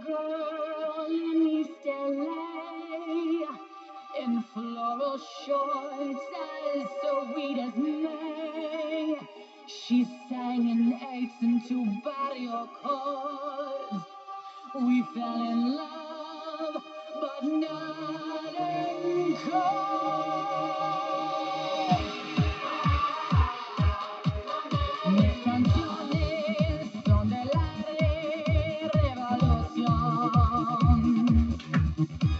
girl in East LA in floral shorts as sweet as May. She sang in eights into barrio chords. We fell in love, but not in chords. Mis canciones son de la revolución.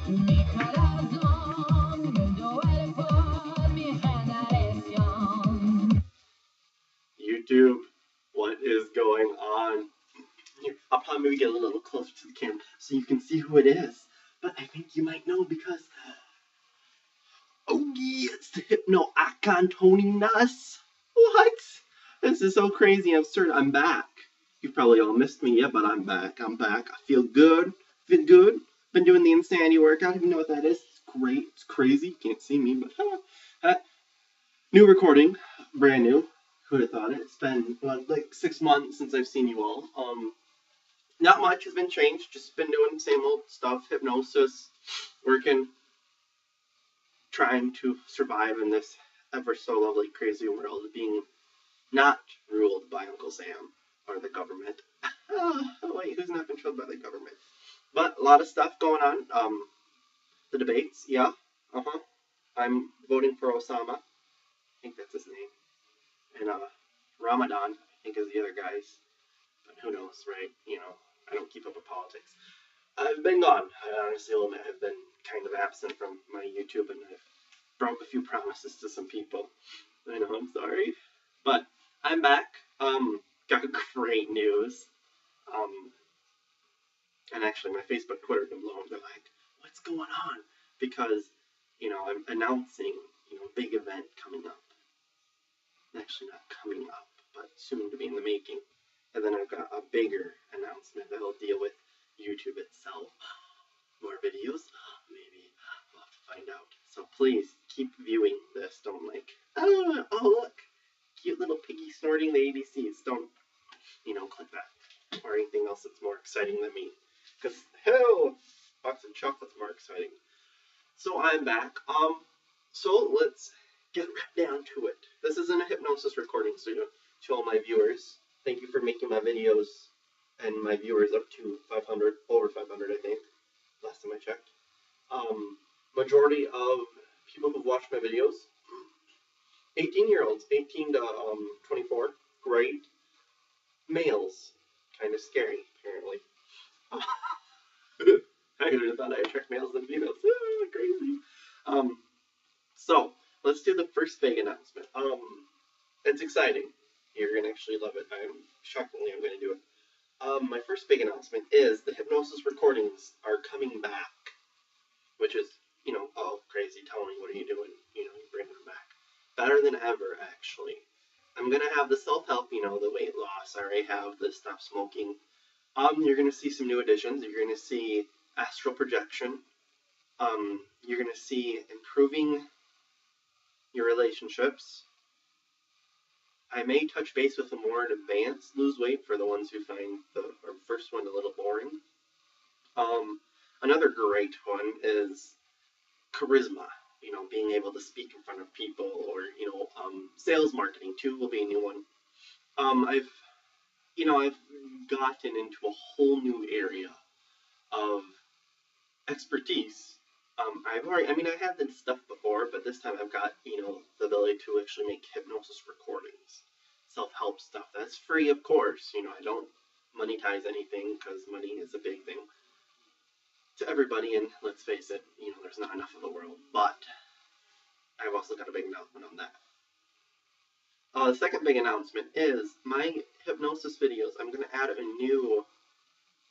Mi corazón me duele por mi generación. YouTube, what is going on? Here, I'll probably maybe get a little closer to the camera so you can see who it is. But I think you might know because, oh yeah, it's the Hypnoacantoninas. What? This is so crazy and absurd. I'm back. You've probably all missed me yet, but I'm back. I'm back. I feel good. Feel good. Been doing the insanity workout. I don't even know what that is. It's great. It's crazy. You can't see me, but new recording. Brand new. Who'd have thought it? It's been like 6 months since I've seen you all. Not much has been changed. Just been doing the same old stuff. Hypnosis. Working. Trying to survive in this ever so lovely, crazy world. Being not ruled by Uncle Sam or the government. Oh, wait, who's not controlled by the government? But a lot of stuff going on. The debates, yeah. I'm voting for Osama. I think that's his name. And Ramadan, I think, is the other guy's. But who knows, right? You know, I don't keep up with politics. I've been gone. I honestly will admit I've been kind of absent from my YouTube, and I've broke a few promises to some people. I know, I'm sorry. But I'm back. Got great news. And actually my Facebook, Twitter have been blown. They're like, what's going on? Because, you know, I'm announcing, you know, a big event coming up. Actually not coming up, but soon to be in the making. And then I've got a bigger announcement that'll deal with YouTube itself. More videos? Maybe. We'll have to find out. So please, keep viewing this. Don't oh look. Cute little piggy snorting the ABCs. Don't, you know, click that. Or anything else that's more exciting than me. Because, hell, box of chocolate's more exciting. So I'm back. So let's get right down to it. This isn't a hypnosis recording, so to all my viewers, thank you for making my videos and my viewers up to 500, over 500, I think, last time I checked. Majority of people who've watched my videos, 18-year-olds, 18 to 24, great. Males, kind of scary, apparently. I would have thought I attract males than females. Crazy. So let's do the first big announcement. It's exciting. You're gonna actually love it. I'm gonna do it. My first big announcement is the hypnosis recordings are coming back, which is, you know, oh, crazy, Tony, what are you doing? You know, you're bringing them back. Better than ever, actually. I'm gonna have the self-help, you know, the weight loss. I already have the stop smoking. You're gonna see some new additions. You're gonna see astral projection. You're gonna see improving your relationships. I may touch base with them more in advance, lose weight for the ones who find the first one a little boring. Another great one is charisma. You know, being able to speak in front of people, or, you know, sales marketing too will be a new one. I've gotten into a whole new area of expertise. I had this stuff before, but this time I've got, you know, the ability to actually make hypnosis recordings, self-help stuff. That's free, of course. You know, I don't monetize anything because money is a big thing to everybody, and let's face it, you know, there's not enough of the world. But I've also got a big announcement on that. The second big announcement is my hypnosis videos. I'm going to add a new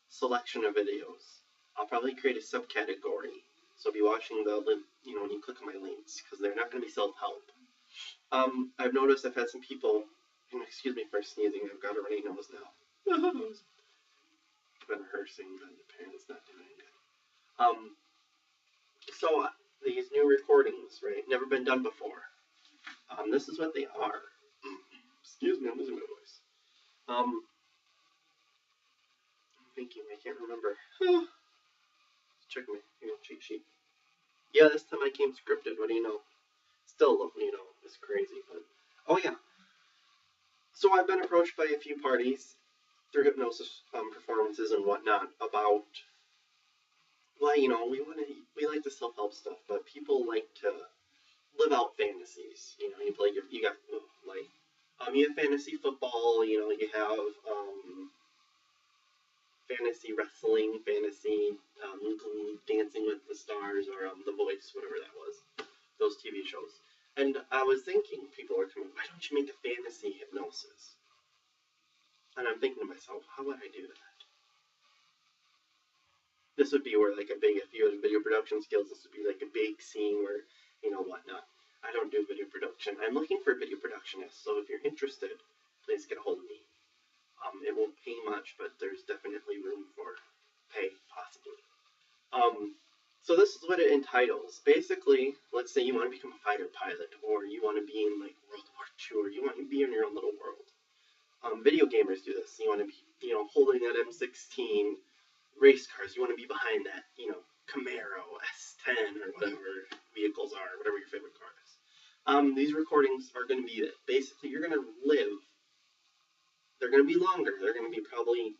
selection of videos. I'll probably create a subcategory. So be watching the link, you know, when you click on my links, because they're not going to be self-help. I've noticed I've had some people, and excuse me for sneezing, I've got a runny nose now. I've been rehearsing, but apparently it's not doing good. So these new recordings, right, never been done before. This is what they are. Excuse me, I'm losing my voice. thinking. I can't remember. Check my cheat sheet. Yeah, this time I came scripted. What do you know? Still, it's crazy, but oh yeah. So I've been approached by a few parties through hypnosis performances and whatnot about, well, we like the self-help stuff, but people like to live out fantasies. You got like you have fantasy football. You have fantasy wrestling, fantasy Dancing with the Stars, or The Voice, whatever that was. Those TV shows. And I was thinking, people are coming, why don't you make a fantasy hypnosis? And I'm thinking to myself, how would I do that? This would be where, like, if you had video production skills, this would be like a big scene where, whatnot. I don't do video production. I'm looking for video productionists, so if you're interested, please get a hold of me. It won't pay much, but there's definitely room for pay, possibly. So this is what it entitles. Basically, let's say you want to become a fighter pilot, or you want to be in like World War II, or you want to be in your own little world. Video gamers do this. You want to be, holding that M16 race cars. You want to be behind that, Camaro S10 or whatever vehicles are, whatever your favorite car is. These recordings are going to be basically you're going to live. They're going to be longer. They're going to be probably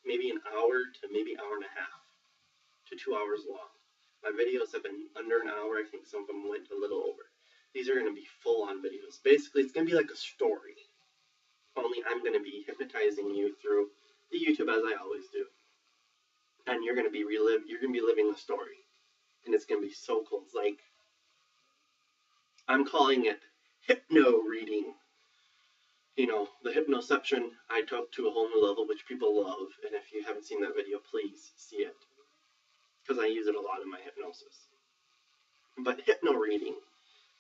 maybe an hour to maybe hour and a half to 2 hours long. My videos have been under an hour. I think some of them went a little over. These are going to be full-on videos. Basically, it's going to be like a story. Only I'm going to be hypnotizing you through the YouTube as I always do. And you're going to be living the story. And it's going to be so cool. It's like, I'm calling it hypno reading. The hypnoception I took to a whole new level, which people love. And if you haven't seen that video, please see it, because I use it a lot in my hypnosis. But hypno reading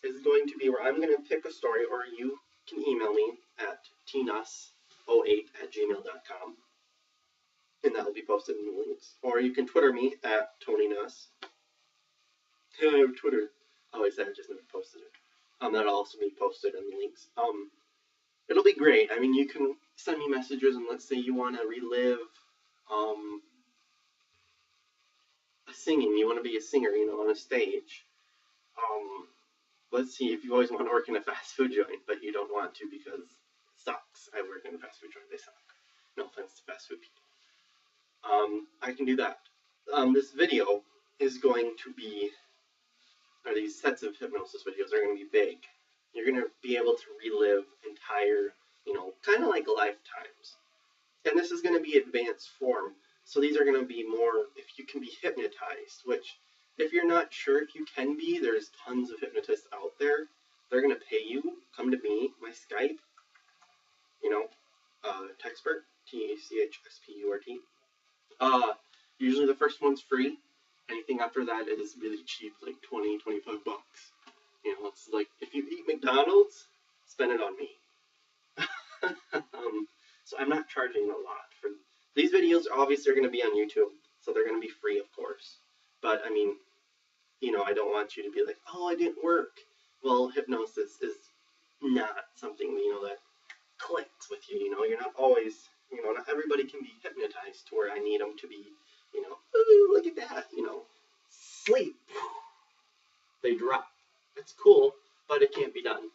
is going to be where I'm going to pick a story, or you can email me at tnuss08@gmail.com, and that will be posted in the links. Or you can Twitter me at TonyNuss. I have Twitter. Oh, I said I just never posted it. That'll also be posted in the links. It'll be great. I mean, you can send me messages, and let's say you want to relive singing. You want to be a singer, on a stage. Let's see, if you always want to work in a fast food joint, but you don't want to because it sucks. I work in a fast food joint. They suck. No offense to fast food people. I can do that. This video is going to be, or these sets of hypnosis videos are going to be big. You're going to be able to relive entire, kind of like lifetimes. And this is going to be advanced form. So these are going to be more, if you can be hypnotized, which, if you're not sure if you can be, there's tons of hypnotists out there. They're going to pay you. Come to me, my Skype, Techspert, TACHSPURT. Usually the first one's free. Anything after that is really cheap, like 20, 25 bucks. It's like, if you eat McDonald's, spend it on me. So I'm not charging a lot for these videos. Obviously, are going to be on YouTube, so they're going to be free, of course. But I mean, I don't want you to be like, oh, it didn't work. Well, hypnosis is not something that clicks with you. You're not always, not everybody can be hypnotized to where I need them to be, ooh, look at that, sleep. They drop. It's cool, but it can't be done.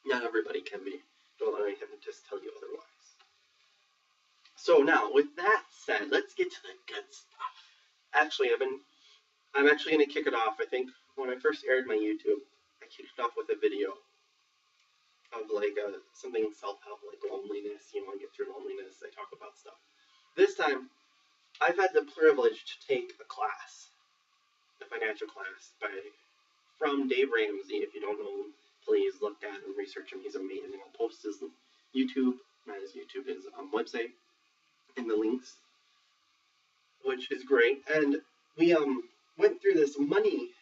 Not everybody can be. Don't let any hypnotist tell you otherwise. So now, with that said, let's get to the good stuff. Actually, I'm actually going to kick it off. I think when I first aired my YouTube, I kicked it off with a video of like something self-help, like loneliness. Get through loneliness. I talk about stuff. This time, I've had the privilege to take a class, a financial class from Dave Ramsey. If you don't know him, please look at him, research him. He's amazing. I'll post his YouTube, not his YouTube, his website in the links, which is great. And we went through this money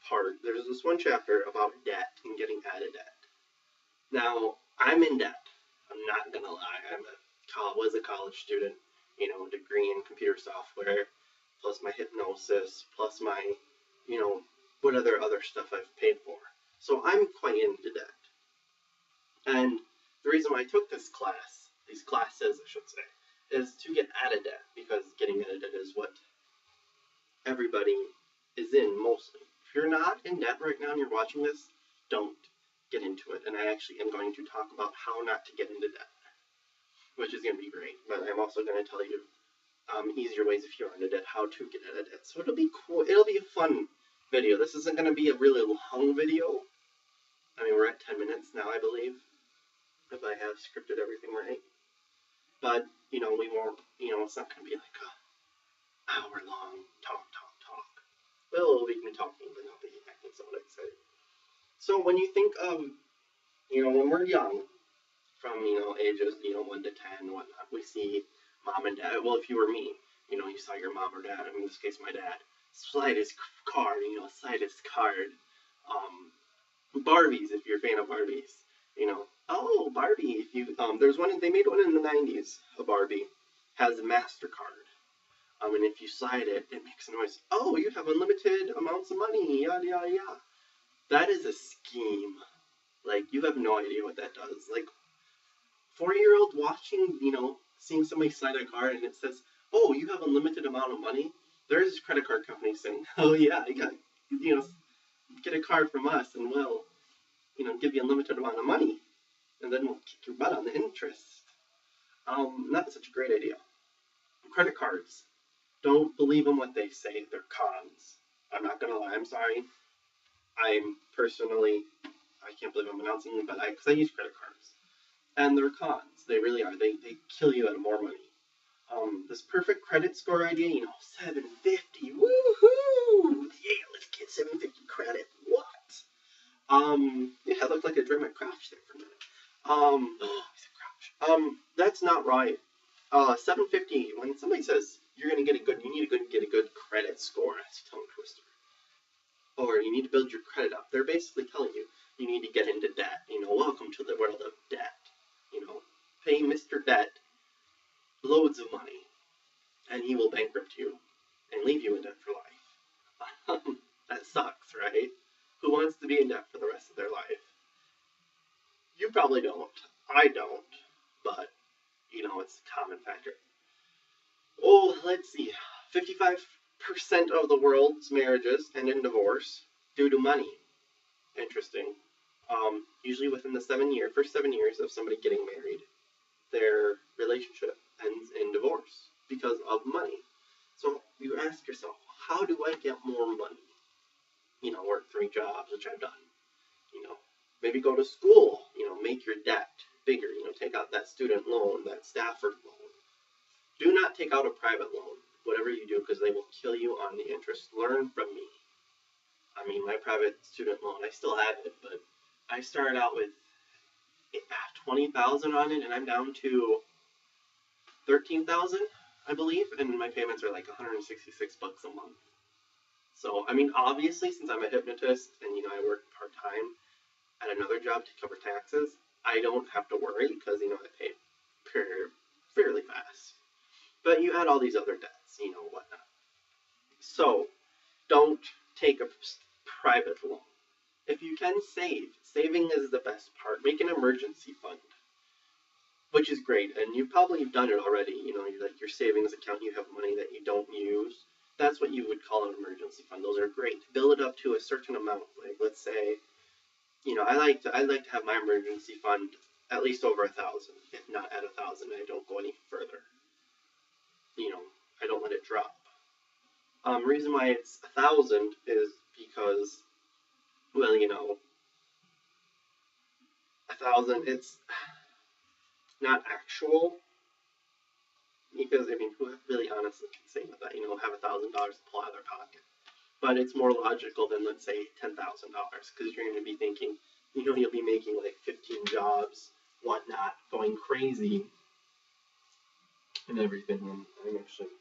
part. There's this one chapter about debt and getting out of debt. Now, I'm in debt. I'm not gonna lie. Was a college student, degree in computer software, plus my hypnosis, plus my, what other stuff I've paid for. So I'm quite into debt. And the reason why I took these classes, I should say, is to get out of debt, because getting out of debt is what everybody is in mostly. If you're not in debt right now and you're watching this, don't get into it. And I actually am going to talk about how not to get into debt, which is going to be great. But I'm also going to tell you easier ways if you're into debt, how to get out of debt. So it'll be cool. It'll be a fun video. This isn't going to be a really long video. I mean, we're at 10 minutes now, I believe, if I have scripted everything right. But, we won't, it's not going to be like a hour-long talk. Well, we can be talking, but not be acting so excited. So when you think of, when we're young, from, ages, 1 to 10 and whatnot, we see mom and dad. Well, if you were me, you saw your mom or dad, in this case my dad, slide his card, Barbies, if you're a fan of Barbies, oh, Barbie, if you, there's one, they made one in the 90s, a Barbie, has a MasterCard. And if you slide it, it makes a noise. Oh, you have unlimited amounts of money, yada, yada, yada. That is a scheme. Like, you have no idea what that does. Like, 4-year-old watching, seeing somebody slide a card and it says, oh, you have unlimited amount of money. There's a credit card company saying, oh, yeah, you got, get a card from us and we'll, give you unlimited amount of money. And then we'll kick your butt on the interest. Not such a great idea. Credit cards. Don't believe them what they say. They're cons. I'm not going to lie. I'm sorry. I'm personally, I can't believe I'm announcing them, but because I use credit cards. And they're cons. They really are. They kill you out of more money. This perfect credit score idea, 750. Woohoo! Yeah, let's get 750 credit. What? Yeah, it looked like I drew my crotch there for a minute. That's not right. 750, when somebody says you need to get a good credit score, that's a tongue twister. Or you need to build your credit up. They're basically telling you need to get into debt. Welcome to the world of debt. Pay Mr. Debt loads of money, and he will bankrupt you and leave you in debt for life. That sucks, right? Who wants to be in debt for the rest of their life? You probably don't. I don't. But, it's a common factor. Oh, let's see. 55% of the world's marriages end in divorce due to money. Interesting. Usually within the first 7 years of somebody getting married, their relationship ends in divorce because of money. So you ask yourself, how do I get more money? Work 3 jobs, which I've done. Maybe go to school, make your debt bigger, take out that student loan, that Stafford loan. Do not take out a private loan, whatever you do, because they will kill you on the interest. Learn from me. I mean, my private student loan, I still have it, but I started out with $20,000 on it, and I'm down to $13,000, I believe, and my payments are like $166 a month. So, I mean, obviously, since I'm a hypnotist and, I work part-time at another job to cover taxes, I don't have to worry because, I pay fairly fast. But you add all these other debts, whatnot. So, don't take a private loan. If you can save, saving is the best part. Make an emergency fund, which is great, and you've probably done it already. Your savings account, you have money that you don't use. That's what you would call an emergency fund. Those are great. Build it up to a certain amount. Like, let's say, I like to have my emergency fund at least over 1,000. If not at 1,000, I don't go any further. I don't let it drop. Reason why it's 1,000 is because, well, 1,000, it's not actual. Because, who really honestly can say that, have $1,000 pull out of their pocket. But it's more logical than, let's say, $10,000, because you're going to be thinking, you'll be making like 15 jobs, whatnot, going crazy, and everything. And I'm actually,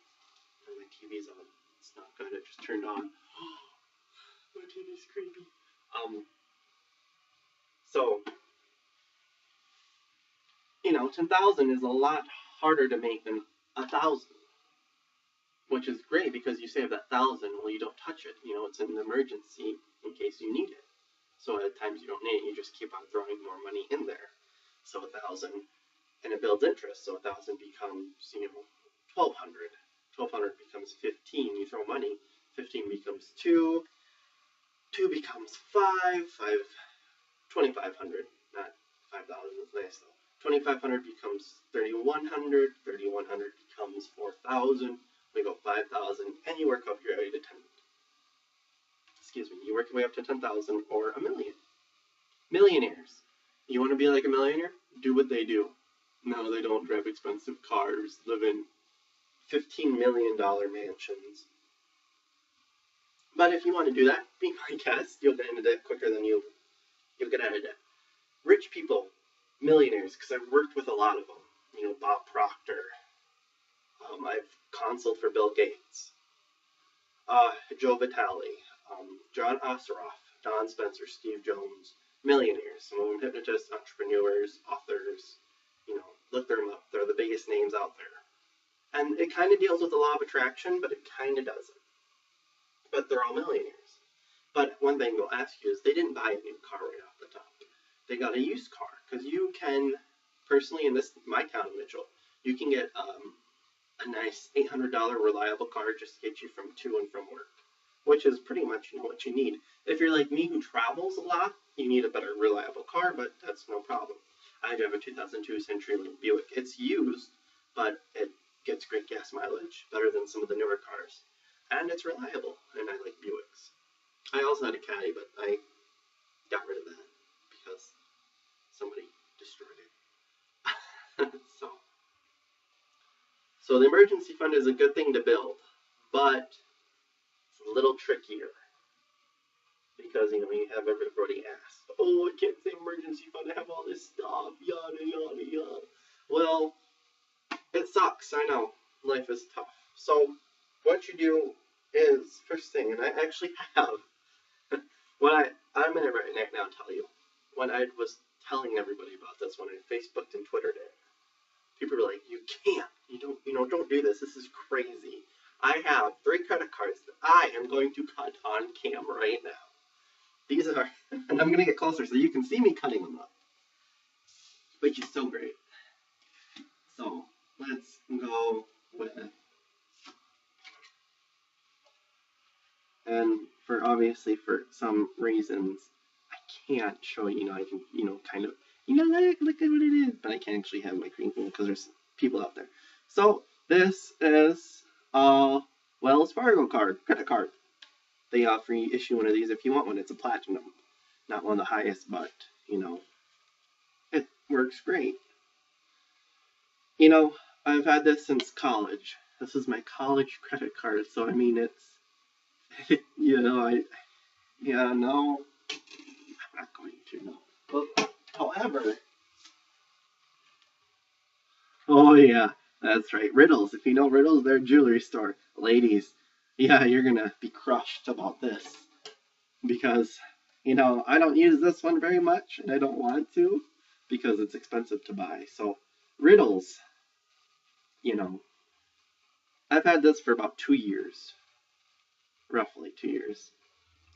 my TV's on. It's not good. It just turned on. My TV's creepy. So, 10,000 is a lot harder to make than 1,000. Which is great because you save that 1,000. Well, you don't touch it. It's an emergency in case you need it. So at times you don't need it, you just keep on throwing more money in there. So 1,000 and it builds interest. So 1,000 becomes, 1,200. 1,200 becomes 15. You throw money, 15 becomes 2. 2 becomes 5. 2,500. Not 5,000. It's nice though. 2,500 becomes 3,100. 3,100 becomes 4,000. We go 5,000, and you work up your way to 10. Excuse me. You work your way up to 10,000 or a million. Millionaires. You want to be like a millionaire? Do what they do. No, they don't drive expensive cars, live in $15 million mansions. But if you want to do that, be my guest. You'll get into debt quicker than you'll get out of debt. Rich people, millionaires, because I've worked with a lot of them. Bob Proctor. I've consulted for Bill Gates. Joe Vitale. John Osseroff. Don Spencer. Steve Jones. Millionaires. Some of them hypnotists, entrepreneurs, authors. Look them up. They're the biggest names out there. And it kind of deals with the law of attraction, but it kind of doesn't. But they're all millionaires. But one thing they'll ask you is they didn't buy a new car right off the top. They got a used car. Because you can, personally in my town of Mitchell, you can get a nice $800 reliable car just to get you from to and from work. Which is pretty much what you need. If you're like me who travels a lot, you need a better reliable car, but that's no problem. I drive a 2002 CenturyLink Buick. It's used, but it gets great gas mileage, better than some of the newer cars. And it's reliable, and I like Buicks. I also had a Caddy, but I got rid of that because somebody destroyed it. So the emergency fund is a good thing to build, but it's a little trickier. Because, you have everybody ask, oh, I can't say emergency fund, I have all this stuff, yada, yada, yada. Well, it sucks, I know. Life is tough. So, what you do is, first thing, and I actually have, I'm going to right now tell you, when I was telling everybody about this, when I Facebooked and Twittered it, people were like, you can't, don't do this is crazy. I have 3 credit cards that I am going to cut on cam right now. These are, and I'm going to get closer so you can see me cutting them up, which is so great. So, let's go with it. And obviously for some reasons, I can't show you, I can, kind of, look at what it is, but I can't actually have my green thing because there's people out there. So, this is a Wells Fargo credit card. They offer you issue one of these if you want one. It's a platinum. Not one of the highest, but, it works great. I've had this since college. This is my college credit card, so it's, no, I'm not going to, no. But, however, oh yeah, that's right. Riddles. If you know Riddles, they're a jewelry store. Ladies, yeah, you're gonna be crushed about this. Because, I don't use this one very much, and I don't want to, because it's expensive to buy. So, Riddles, I've had this for about 2 years. Roughly 2 years.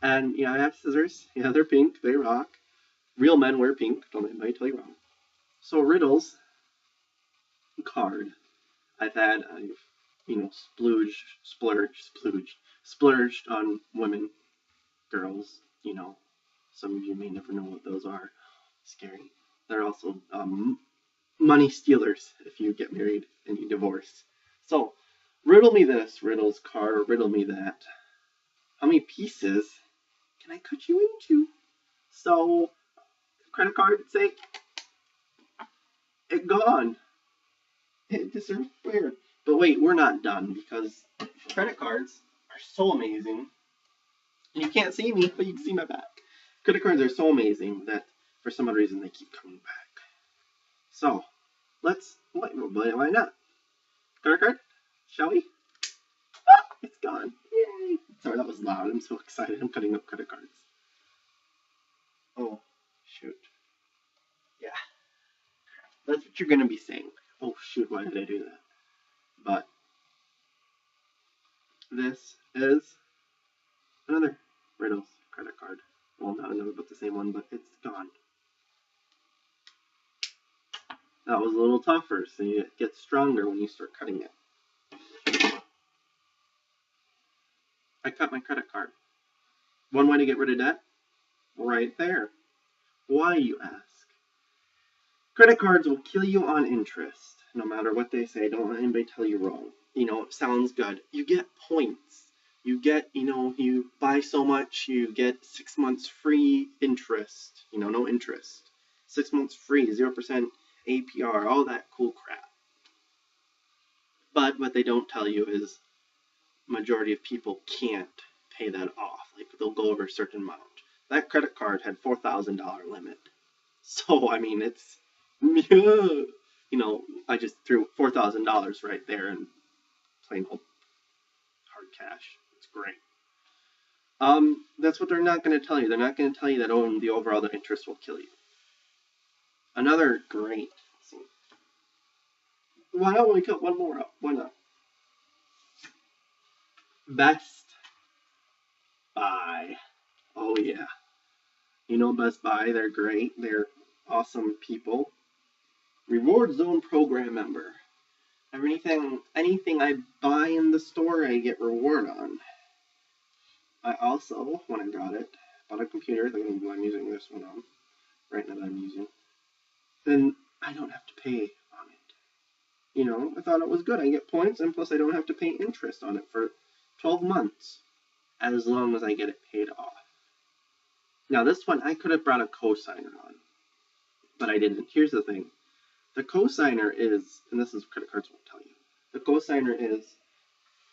And, I have scissors. Yeah, they're pink. They rock. Real men wear pink. Don't let anybody tell you wrong. So, Riddles card. I've splurged on women, girls, some of you may never know what those are. Scary. They're also money stealers if you get married and you divorce. So, riddle me this, Riddles card, or riddle me that. How many pieces can I cut you into? So, credit card, say, it gone. It disappeared. But wait, we're not done, because credit cards are so amazing. And you can't see me, but you can see my back. Credit cards are so amazing that for some odd reason they keep coming back. So, why not? Credit card? Shall we? Ah, it's gone. Yay! Sorry, that was loud. I'm so excited. I'm cutting up credit cards. Oh, shoot. Yeah. That's what you're going to be saying. Oh, shoot, why did I do that? But this is another Riddles credit card. Well, not another, but the same one, but it's gone. That was a little tougher, so it gets stronger when you start cutting it. I cut my credit card. One way to get rid of debt? Right there. Why, you ask? Credit cards will kill you on interest, no matter what they say. Don't let anybody tell you wrong. It sounds good. You get points. You get, you buy so much, you get 6 months free interest. No interest. 6 months free, 0% APR, all that cool crap. But what they don't tell you is majority of people can't pay that off. Like, they'll go over a certain amount. That credit card had $4,000 limit. So, I mean, it's, I just threw $4,000 right there in plain old hard cash. It's great. That's what they're not going to tell you. They're not going to tell you that the overall interest will kill you. Another great. Why don't we cut one more up? Why not? Best Buy. Oh yeah. Best Buy. They're great. They're awesome people. Reward Zone program member. Anything I buy in the store, I get reward on. I also, when I got it, bought a computer. I'm using this one on right now that I'm using. Then I don't have to pay on it. I thought it was good. I get points, and plus I don't have to pay interest on it for 12 months, as long as I get it paid off. Now this one, I could have brought a cosigner on, but I didn't. Here's the thing. The cosigner is, and this is credit cards won't tell you, the cosigner is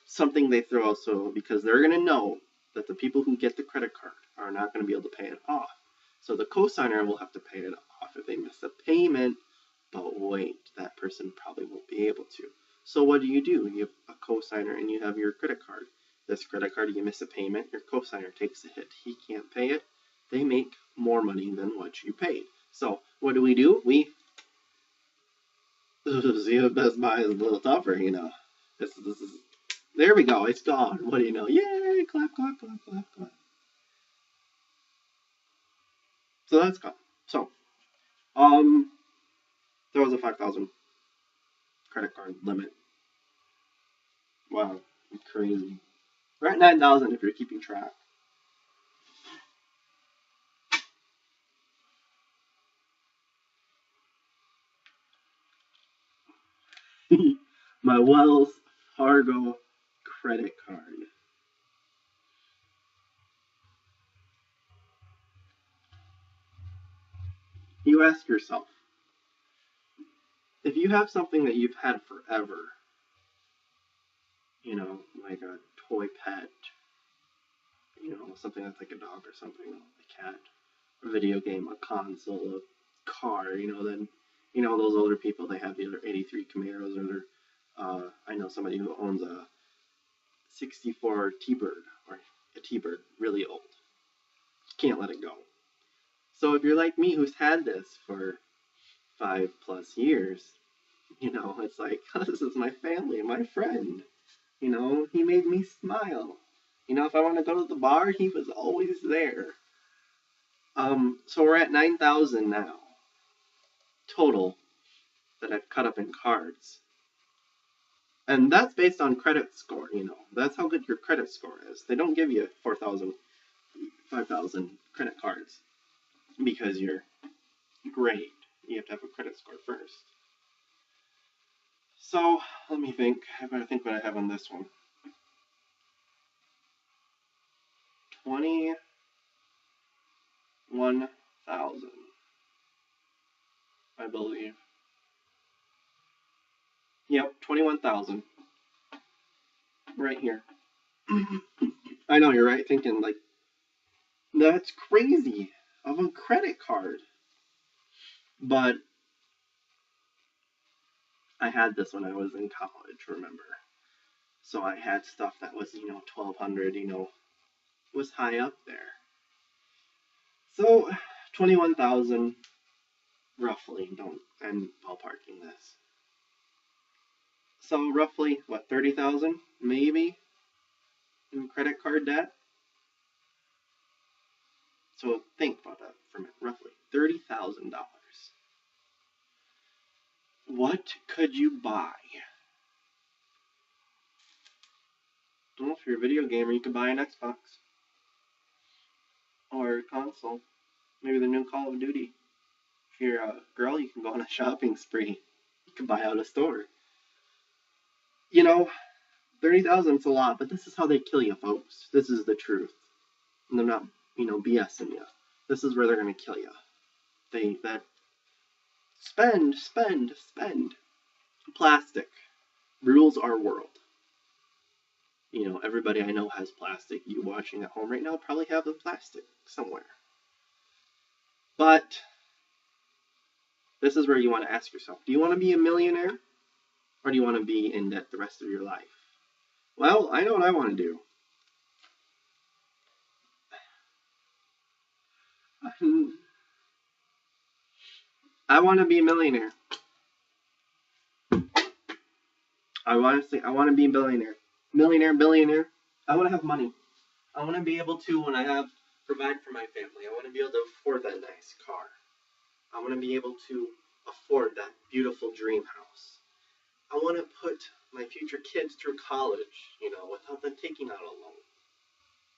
something they throw out so because they're going to know that the people who get the credit card are not going to be able to pay it off. So the cosigner will have to pay it off if they miss a payment, but wait, that person probably won't be able to. So what do? You have a cosigner and you have your credit card. This credit card, you miss a payment, your cosigner takes a hit. He can't pay it. They make more money than what you paid. So what do? We see if Best Buy is a little tougher, This is there we go. It's gone. What do you know? Yay! Clap, clap, clap, clap, clap. So that's gone. So, there was a 5,000 credit card limit. Wow, crazy. We're at 9,000 if you're keeping track. My Wells Fargo credit card. You ask yourself, if you have something that you've had forever, like a toy pet, something that's like a dog or something, a cat, a video game, a console, a car, then, those older people, they have the other 83 Camaros, or I know somebody who owns a 64 T-Bird, or a T-Bird, really old. Can't let it go. So if you're like me, who's had this for 5+ years, it's like, this is my family, my friend. He made me smile. If I want to go to the bar, he was always there. So we're at 9,000 now, total, that I've cut up in cards. And that's based on credit score, That's how good your credit score is. They don't give you 4,000, 5,000 credit cards because you're great. You have to have a credit score first. So, let me think. I better think what I have on this one. 21,000, I believe. Yep, 21,000. Right here. I know, you're right, thinking, like, that's crazy of a credit card. But I had this when I was in college, remember? So I had stuff that was, 1,200, was high up there. So 21,000, roughly. I'm ballparking this. So roughly, what, 30,000, maybe, in credit card debt? So think about that for a minute. Roughly $30,000. What could you buy? Well, if you're a video gamer, you could buy an Xbox or a console. Maybe the new Call of Duty. If you're a girl, you can go on a shopping spree. You can buy out a store. You know, 30,000 is a lot, but this is how they kill you, folks. This is the truth. And they're not, BSing you. This is where they're gonna kill you. That spend. Plastic rules our world. Everybody I know has plastic. You watching at home right now probably have the plastic somewhere. But this is where you want to ask yourself, do you want to be a millionaire? Or do you want to be in debt the rest of your life? Well, I know what I want to do. I want to be a millionaire. I want to be a billionaire. Millionaire, billionaire. I want to have money. I want to be able to, when I provide for my family, I want to be able to afford that nice car. I want to be able to afford that beautiful dream house. I want to put my future kids through college, without them taking out a loan.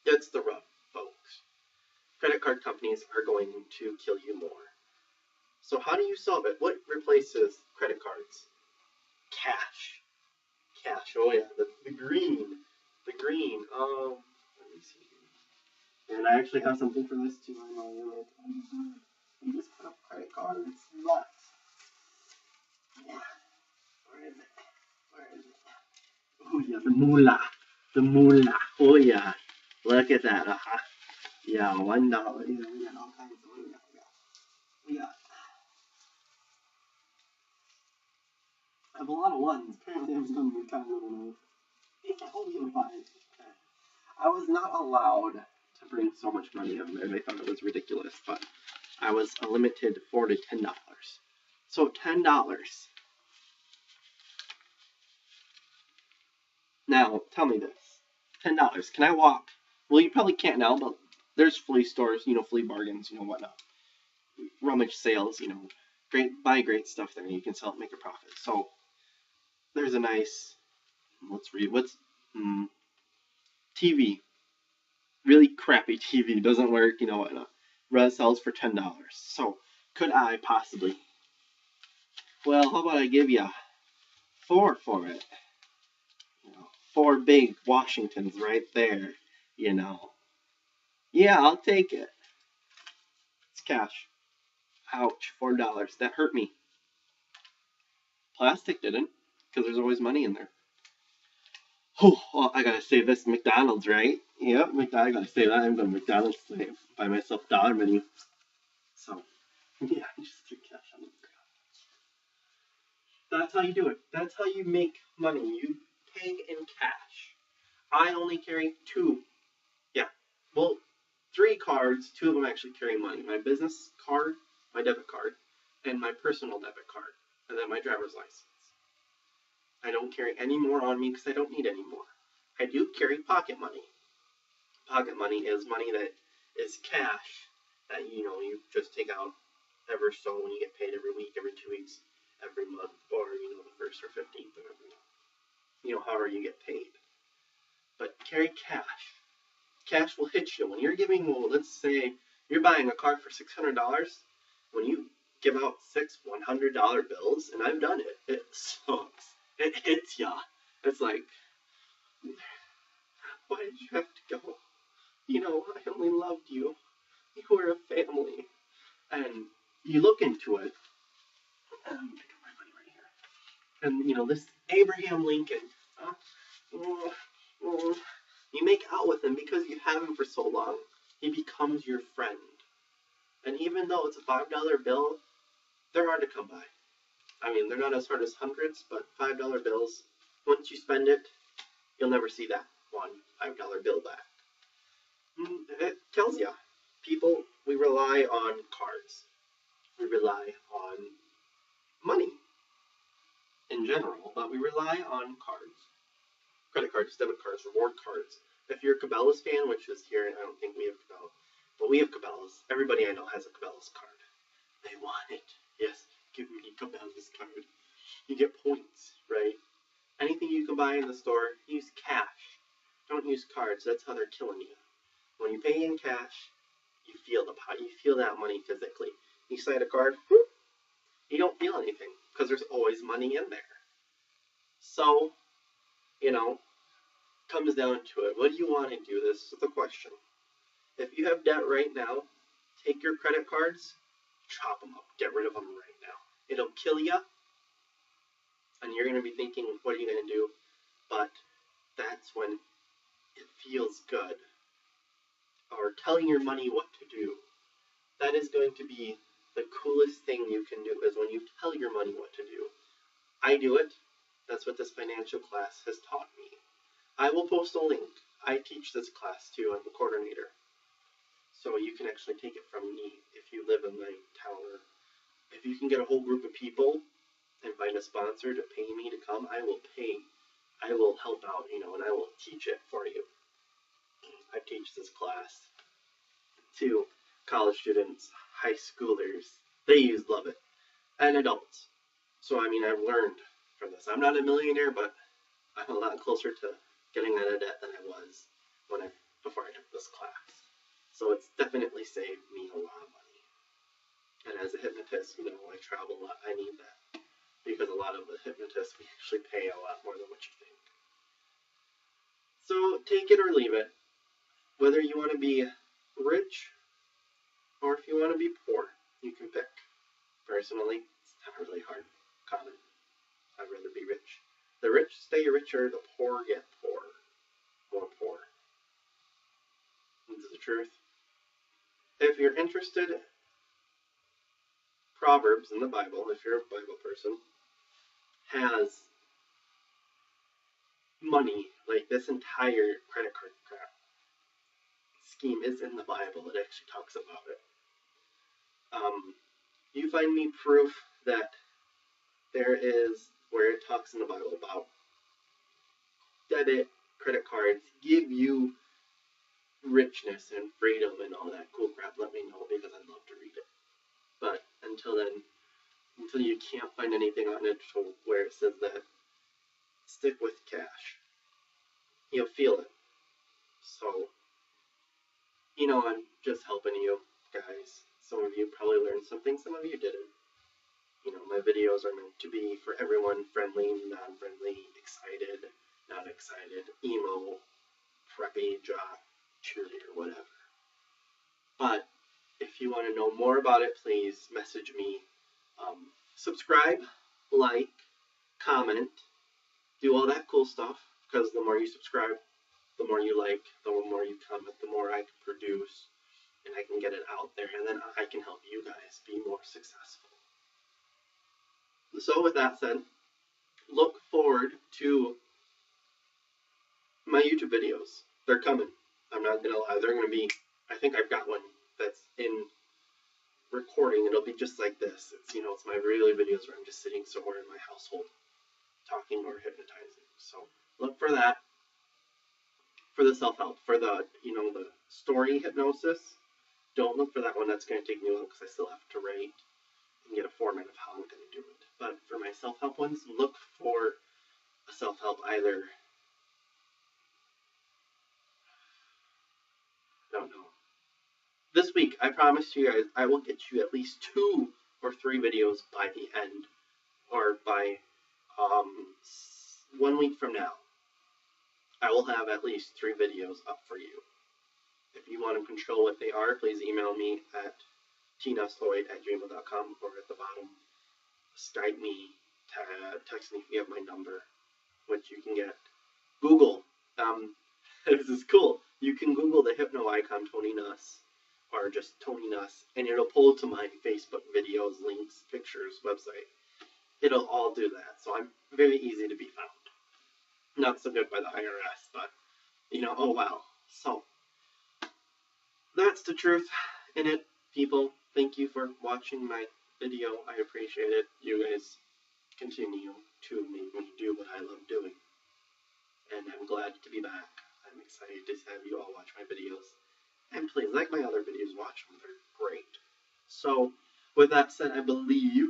That's the rub, folks. Credit card companies are going to kill you more. So how do you solve it? What replaces credit cards? Cash. Oh yeah, the green. Let me see here. And I actually have something for this too. I know you're like, you just put up credit cards. What? Yeah. Where is it? Oh yeah, the moolah. Oh yeah. Look at that. Yeah, $1. We got all kinds of money. We got. I have a lot of ones. Apparently, I was going to be kind of little. I was not allowed to bring so much money in there. They thought it was ridiculous, but I was limited $4 to $10. So $10. Now, tell me this. $10. Can I walk? Well, you probably can't now, but there's flea stores, flea bargains, whatnot. Rummage sales, buy great stuff there and you can sell it and make a profit. So there's a nice, let's read, TV. Really crappy TV, doesn't work, whatnot. Res sells for $10. So could I possibly? Well, how about I give you $4 for it? 4 big Washingtons right there, Yeah, I'll take it. It's cash. Ouch, $4. That hurt me. Plastic didn't, because there's always money in there. Oh, well, I gotta save this McDonald's, right? Yep, I gotta save that. I'm going to McDonald's to buy myself dollar menu. So, yeah, just threw cash on the ground. That's how you do it. That's how you make money. You pay in cash. I only carry 2. Yeah, well, 3 cards. 2 of them actually carry money. My business card, my debit card, and my personal debit card, and then my driver's license. I don't carry any more on me because I don't need any more. I do carry pocket money. Pocket money is money that is cash that, you just take out ever so when you get paid every week, every 2 weeks, every month, or, the 1st or 15th of every month. However you get paid. But carry cash. Cash will hit you. When you're giving, let's say you're buying a car for $600, when you give out 6 $100 bills, and I've done it, it sucks. It hits ya. It's like, why did you have to go? I only loved you. You were a family. And you look into it, and I'm pick up my money right here. And, this Abraham Lincoln, you make out with him because you have him for so long. He becomes your friend. And even though it's a $5 bill, they're hard to come by. I mean, they're not as hard as hundreds, but $5 bills, once you spend it, you'll never see that one $5 bill back. It tells you, people, we rely on cards. We rely on money in general, but we rely on cards. Credit cards, debit cards, reward cards. If you're a Cabela's fan, which is here, I don't think we have Cabela's, but we have Cabela's. Everybody I know has a Cabela's card. They want it. Yes, give me Cabela's card. You get points, right? Anything you can buy in the store, use cash. Don't use cards. That's how they're killing you. When you pay in cash, you feel that money physically. You slide a card, whoop, you don't feel anything because there's always money in there. So, comes down to it. What do you want to do? This is the question. If you have debt right now, take your credit cards, chop them up, get rid of them right now. It'll kill you, and you're going to be thinking, what are you going to do? But that's when it feels good. Or telling your money what to do. That is going to be the coolest thing you can do, is when you tell your money what to do. I do it. That's what this financial class has taught me. I will post a link. I teach this class too. I'm the coordinator. So you can actually take it from me if you live in my town, or if you can get a whole group of people and find a sponsor to pay me to come, I will pay. I will help out, and I will teach it for you. I teach this class to college students, high schoolers. They love it, and adults. So I've learned from this. I'm not a millionaire, but I'm a lot closer to getting out of debt than I was before I took this class. So it's definitely saved me a lot of money. And as a hypnotist, I travel a lot. I need that, because a lot of the hypnotists, we actually pay a lot more than what you think. So take it or leave it. Whether you want to be rich or if you want to be poor, you can pick. Personally, it's not really hard. Common. I'd rather be rich. The rich stay richer, the poor get poor. More poor. This is the truth. If you're interested, Proverbs in the Bible, if you're a Bible person, has money, like this entire credit card crap scheme is in the Bible. It actually talks about it. You find me proof that there is, where it talks in the Bible about debit, credit cards, give you richness and freedom and all that cool crap, let me know, because I'd love to read it. But until then, until you can't find anything on it where it says that, stick with cash. You'll feel it. So, I'm just helping you guys. Some of you probably learned something, some of you didn't. My videos are meant to be for everyone, friendly, non-friendly, excited, not excited, emo, preppy, jock, cheerleader, whatever. But if you want to know more about it, please message me. Subscribe, like, comment, do all that cool stuff, because the more you subscribe, the more you like, the more you comment, the more I can produce, and I can get it out there, and then I can help you guys be more successful. So with that said, look forward to my YouTube videos. They're coming. I'm not going to lie. They're going to be, I think I've got one that's in recording. It'll be just like this. It's my regular videos where I'm just sitting somewhere in my household talking or hypnotizing. So look for that. For the self-help, for the, the story hypnosis, don't look for that one. That's going to take me long because I still have to write and get a format of how I'm going to do it. But for my self-help ones, look for a self-help either, I don't know. This week, I promise you guys, I will get you at least 2 or 3 videos by the end, or by 1 week from now. I will have at least 3 videos up for you. If you want to control what they are, please email me at tinasloyd@gmail.com, or at the bottom, Skype me, text me if you have my number, which you can get. Google. This is cool. You can Google the hypno icon Tony Nuss, or just Tony Nuss, and it'll pull to my Facebook videos, links, pictures, website. It'll all do that. So I'm very easy to be found. Not so good by the IRS, but, oh wow. So, that's the truth in it, people. Thank you for watching my video. I appreciate it. You guys continue to make me do what I love doing. And I'm glad to be back. I'm excited to have you all watch my videos. And please, like my other videos, watch them. They're great. So, with that said, I believe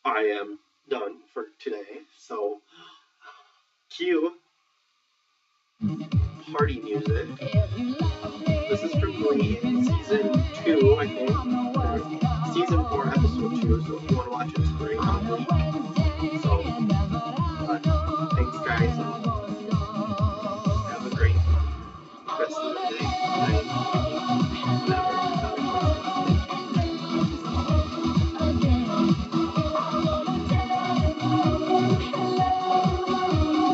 I am done for today. So, cue party music. If you love me, This is from Glee.